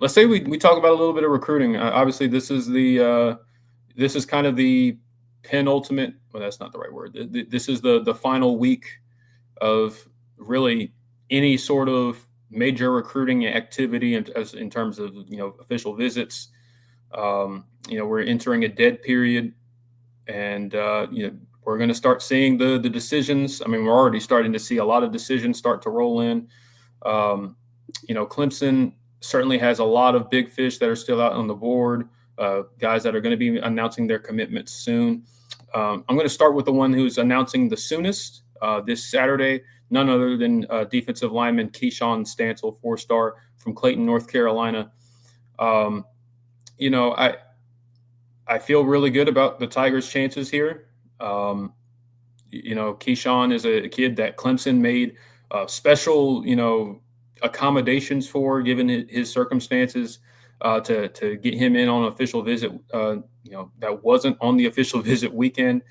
let's say we talk about a little bit of recruiting. Obviously, this is kind of the penultimate. Well, that's not the right word. This is the final week of really any sort of major recruiting activity in terms of official visits. We're entering a dead period, and we're going to start seeing the decisions. I mean, we're already starting to see a lot of decisions start to roll in. Clemson certainly has a lot of big fish that are still out on the board, guys that are going to be announcing their commitments soon. I'm going to start with the one who's announcing the soonest this Saturday, none other than defensive lineman Keshawn Stancil, 4-star from Clayton, North Carolina. I feel really good about the Tigers' chances here. Keshawn is a kid that Clemson made special, accommodations for, given his circumstances, to get him in on an official visit, that wasn't on the official visit weekend.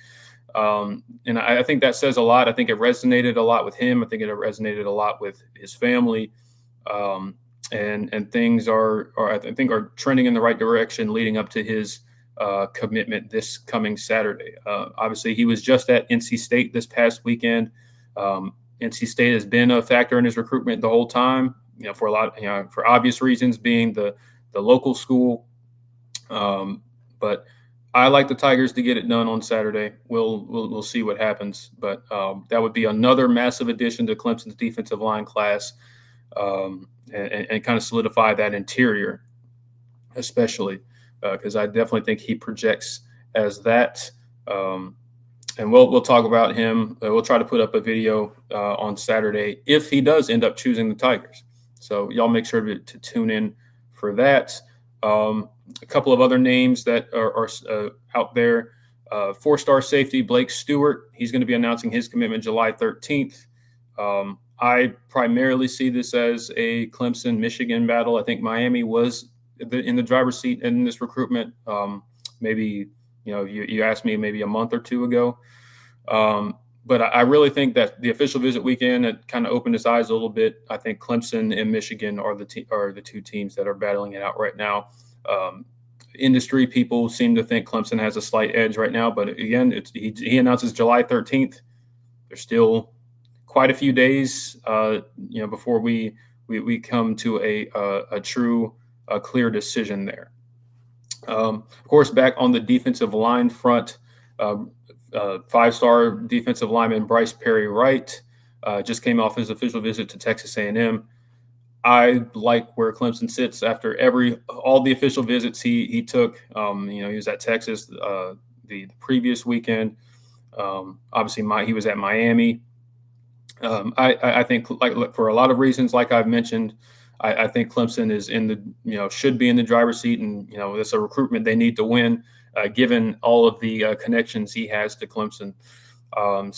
And I think that says a lot. I think it resonated a lot with him. I think it resonated a lot with his family. And things I think are trending in the right direction leading up to his commitment this coming Saturday. Obviously, he was just at NC State this past weekend. NC State has been a factor in his recruitment the whole time, for for obvious reasons, being the local school. But I like the Tigers to get it done on Saturday. We'll see what happens, but that would be another massive addition to Clemson's defensive line class, and kind of solidify that interior, especially because I definitely think he projects as that. And we'll talk about him. We'll try to put up a video on Saturday if he does end up choosing the Tigers. So y'all make sure to tune in for that. A couple of other names that are out there. 4-star safety Blake Stewart. He's going to be announcing his commitment July 13th. I primarily see this as a Clemson-Michigan battle. I think Miami was in the driver's seat in this recruitment. Maybe you asked me maybe a month or two ago. But I really think that the official visit weekend, it kind of opened his eyes a little bit. I think Clemson and Michigan are the two teams that are battling it out right now. Industry people seem to think Clemson has a slight edge right now, but again, he announces July 13th. There's still quite a few days, before we come to a true clear decision there. Of course, back on the defensive line front, 5-star defensive lineman Bryce Perry-Wright just came off his official visit to Texas A&M. I like where Clemson sits after all the official visits he took. He was at Texas the previous weekend. Obviously, he was at Miami. I think, for a lot of reasons, like I've mentioned, I think Clemson is should be in the driver's seat, and it's a recruitment they need to win, given all of the connections he has to Clemson. Coming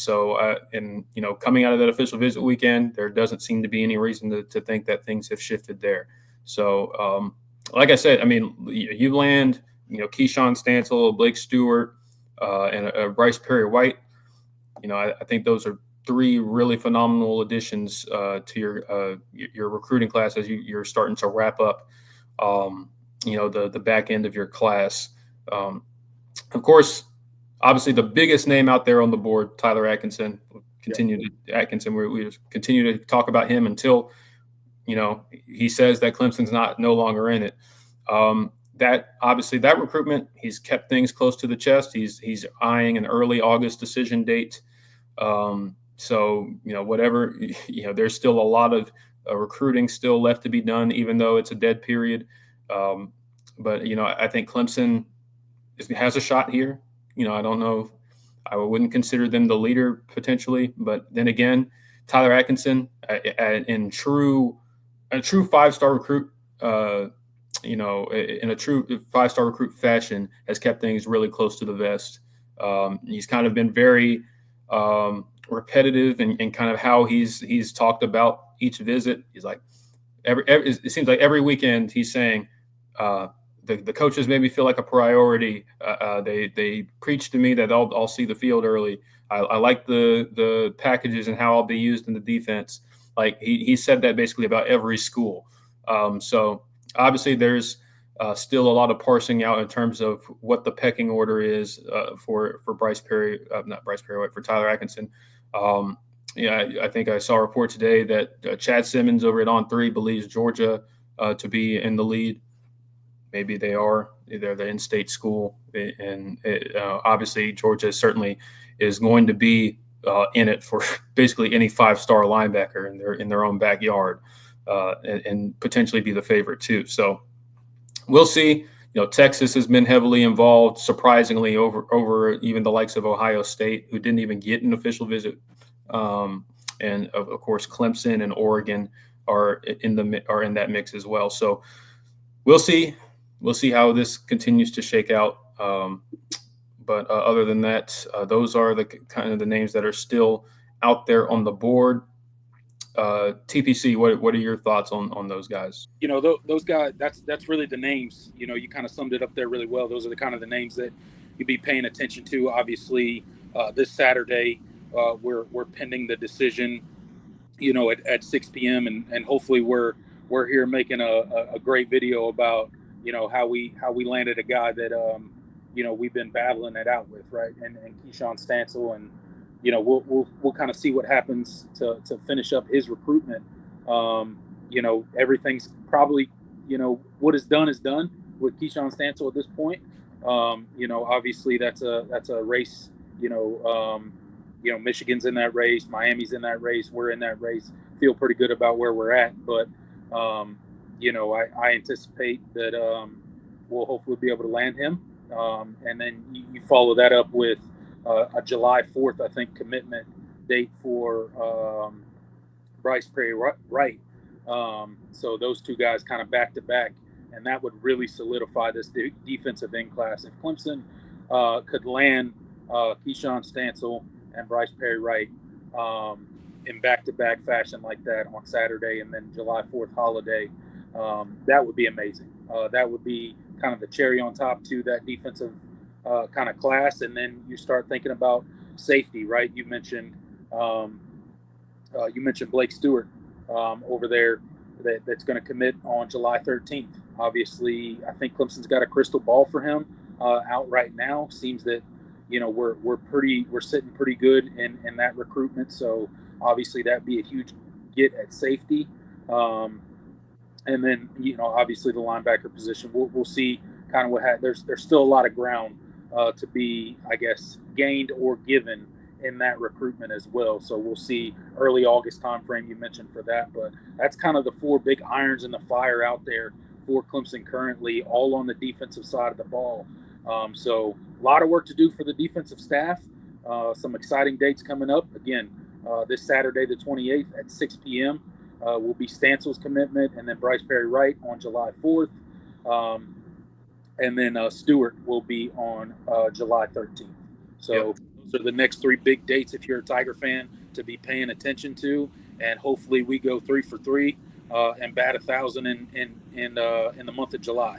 out of that official visit weekend, there doesn't seem to be any reason to think that things have shifted there. So, like I said, I mean, you land, Keshawn Stancil, Blake Stewart, and Bryce Perry-White. I think those are three really phenomenal additions to your recruiting class as you're starting to wrap up, the back end of your class. Of course, obviously the biggest name out there on the board, Tyler Atkinson. Atkinson. We continue to talk about him until he says that Clemson's no longer in it. That recruitment, he's kept things close to the chest. He's eyeing an early August decision date. Whatever, there's still a lot of recruiting still left to be done, even though it's a dead period. But I think Clemson has a shot here. I don't know. I wouldn't consider them the leader potentially, but then again, Tyler Atkinson, in a true 5-star recruit, in a true 5-star recruit fashion, has kept things really close to the vest. He's kind of been very repetitive and kind of how he's talked about each visit. He's like it seems like every weekend he's saying, the coaches made me feel like a priority. They preached to me that I'll see the field early. I like the packages and how I'll be used in the defense. Like he said that basically about every school. So Obviously, there's still a lot of parsing out in terms of what the pecking order is for Bryce Perry, not Bryce Perry-White, for Tyler Atkinson. Yeah, I think I saw a report today that Chad Simmons over at On3 believes Georgia to be in the lead. Maybe they are. They're the in-state school, and obviously Georgia certainly is going to be in it for basically any five-star linebacker in their own backyard, and potentially be the favorite too. So we'll see. Texas has been heavily involved, surprisingly, over even the likes of Ohio State, who didn't even get an official visit, and of course Clemson and Oregon are in that mix as well. So we'll see. We'll see how this continues to shake out. But other than that, those are the kind of the names that are still out there on the board. TPC, what are your thoughts on those guys? Those guys, that's really the names. You kind of summed it up there really well. Those are the kind of the names that you'd be paying attention to. Obviously, this Saturday, we're pending the decision, at 6 p.m. and hopefully we're here making a great video about how we landed a guy that we've been battling it out with, right? And Keshawn Stancil, and we'll kind of see what happens to finish up his recruitment. Everything's probably what is done with Keshawn Stancil at this point. Obviously that's a race. Michigan's in that race, Miami's in that race, we're in that race. Feel pretty good about where we're at, but I anticipate that we'll hopefully be able to land him. And then you follow that up with a July 4th, I think, commitment date for Bryce Perry-Wright. So those two guys kind of back to back, and that would really solidify this defensive end class. If Clemson could land Keshawn Stancil and Bryce Perry-Wright in back-to-back fashion like that on Saturday, and then July 4th holiday, that would be amazing. That would be kind of the cherry on top to that defensive kind of class. And then you start thinking about safety, right? You mentioned Blake Stewart over there that's going to commit on July 13th. Obviously, I think Clemson's got a crystal ball for him out right now. Seems that we're sitting pretty good in that recruitment. So obviously that'd be a huge get at safety. And then, obviously the linebacker position, we'll see kind of what there's still a lot of ground to be, I guess, gained or given in that recruitment as well. So we'll see early August timeframe you mentioned for that, but that's kind of the four big irons in the fire out there for Clemson currently, all on the defensive side of the ball. So a lot of work to do for the defensive staff. Some exciting dates coming up. Again, this Saturday, the 28th at 6 p.m. Will be Stancil's commitment, and then Bryce Perry-Wright on July 4th. And then Stewart will be on July 13th. So those are the next three big dates if you're a Tiger fan to be paying attention to. And hopefully we go 3 for 3 and bat 1,000 in the month of July.